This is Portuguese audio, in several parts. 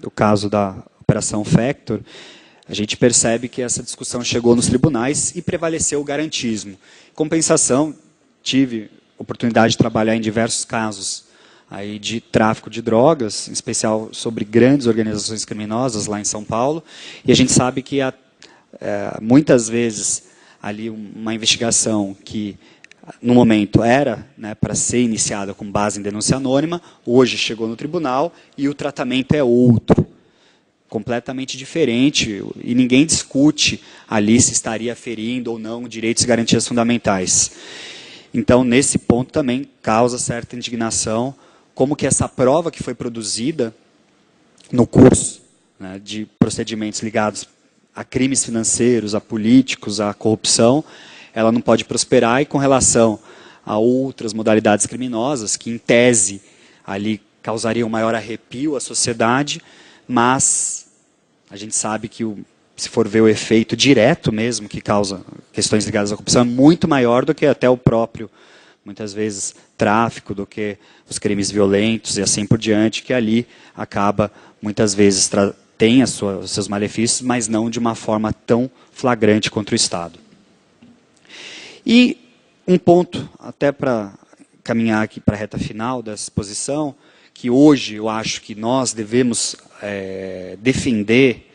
o caso da Operação Factor, a gente percebe que essa discussão chegou nos tribunais e prevaleceu o garantismo. Em compensação, tive oportunidade de trabalhar em diversos casos aí de tráfico de drogas, em especial sobre grandes organizações criminosas lá em São Paulo, e a gente sabe que muitas vezes ali uma investigação que no momento era, né, para ser iniciada com base em denúncia anônima, hoje chegou no tribunal e o tratamento é outro, completamente diferente, e ninguém discute ali se estaria ferindo ou não direitos e garantias fundamentais. Então, nesse ponto também causa certa indignação, como que essa prova que foi produzida no curso, né, de procedimentos ligados a crimes financeiros, a políticos, a corrupção, ela não pode prosperar, e com relação a outras modalidades criminosas, que em tese ali causariam maior arrepio à sociedade, mas a gente sabe que, se for ver o efeito direto mesmo, que causa questões ligadas à corrupção, é muito maior do que até o próprio, muitas vezes, tráfico, do que os crimes violentos e assim por diante, que ali acaba, muitas vezes, tem os seus malefícios, mas não de uma forma tão flagrante contra o Estado. E um ponto, até para caminhar aqui para a reta final dessa exposição, que hoje eu acho que nós devemos defender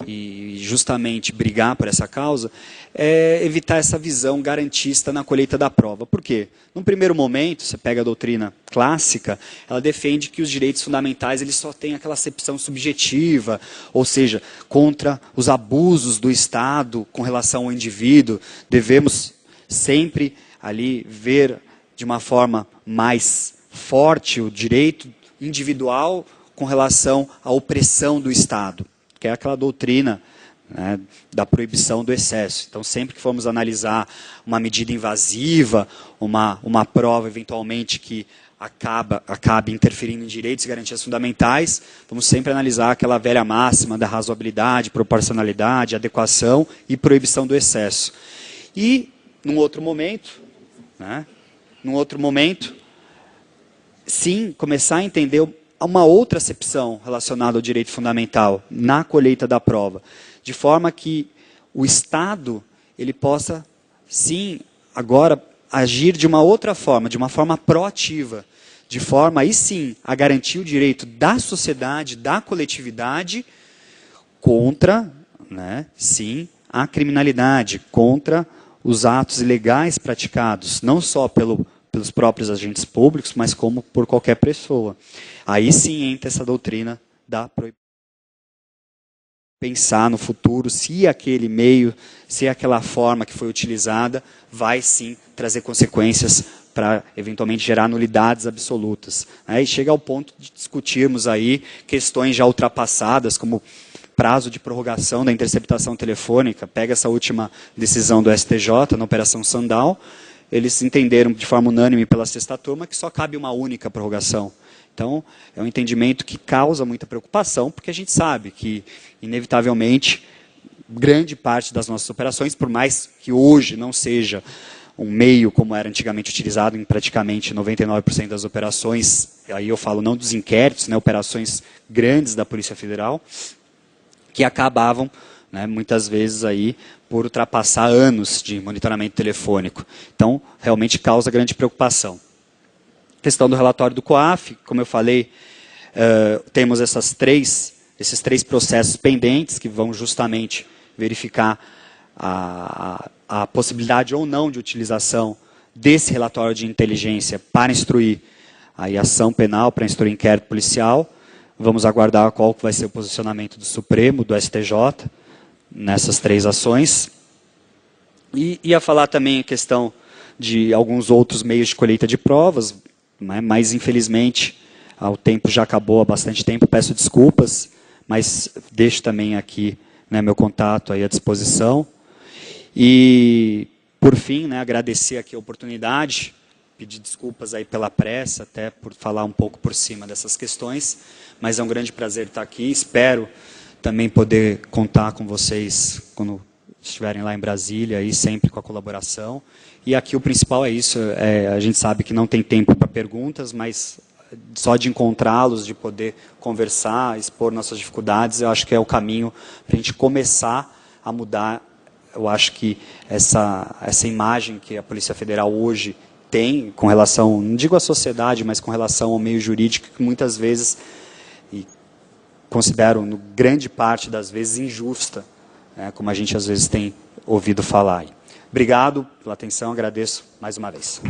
e justamente brigar por essa causa, é evitar essa visão garantista na colheita da prova. Por quê? Num primeiro momento, você pega a doutrina clássica, ela defende que os direitos fundamentais eles só têm aquela acepção subjetiva, ou seja, contra os abusos do Estado com relação ao indivíduo, devemos sempre ali ver de uma forma mais forte o direito individual com relação à opressão do Estado, que é aquela doutrina, né, da proibição do excesso. Então, sempre que formos analisar uma medida invasiva, uma prova eventualmente que acabe interferindo em direitos e garantias fundamentais, vamos sempre analisar aquela velha máxima da razoabilidade, proporcionalidade, adequação e proibição do excesso. E, num outro momento, sim, começar a entender uma outra acepção relacionada ao direito fundamental na colheita da prova, de forma que o Estado ele possa, sim, agora agir de uma outra forma, de uma forma proativa, de forma, aí sim, a garantir o direito da sociedade, da coletividade, contra, né, sim, a criminalidade, contra os atos ilegais praticados, não só pelos próprios agentes públicos, mas como por qualquer pessoa. Aí sim entra essa doutrina da proibição. Pensar no futuro se aquele meio, se aquela forma que foi utilizada, vai sim trazer consequências para eventualmente gerar nulidades absolutas. E chega ao ponto de discutirmos aí questões já ultrapassadas, como prazo de prorrogação da interceptação telefônica. Pega essa última decisão do STJ na Operação Sandal, eles entenderam de forma unânime pela sexta turma que só cabe uma única prorrogação. Então, é um entendimento que causa muita preocupação, porque a gente sabe que, inevitavelmente, grande parte das nossas operações, por mais que hoje não seja um meio como era antigamente utilizado em praticamente 99% das operações, aí eu falo não dos inquéritos, né, operações grandes da Polícia Federal, que acabavam, né, muitas vezes aí por ultrapassar anos de monitoramento telefônico. Então, realmente causa grande preocupação. Questão do relatório do COAF, como eu falei, temos esses três processos pendentes que vão justamente verificar a possibilidade ou não de utilização desse relatório de inteligência para instruir a ação penal, para instruir inquérito policial. Vamos aguardar qual vai ser o posicionamento do Supremo, do STJ, nessas três ações. E ia falar também a questão de alguns outros meios de colheita de provas, mas infelizmente o tempo já acabou há bastante tempo, peço desculpas, mas deixo também aqui, né, meu contato aí à disposição. E, por fim, né, agradecer aqui a oportunidade, pedir desculpas aí pela pressa, até por falar um pouco por cima dessas questões, mas é um grande prazer estar aqui, espero também poder contar com vocês quando estiverem lá em Brasília, aí sempre com a colaboração. E aqui o principal é isso, a gente sabe que não tem tempo para perguntas, mas só de encontrá-los, de poder conversar, expor nossas dificuldades, eu acho que é o caminho para a gente começar a mudar. Eu acho que essa imagem que a Polícia Federal hoje tem com relação, não digo à sociedade, mas com relação ao meio jurídico, que muitas vezes, e considero, no grande parte das vezes, injusta, né, como a gente às vezes tem ouvido falar. Obrigado pela atenção, agradeço mais uma vez.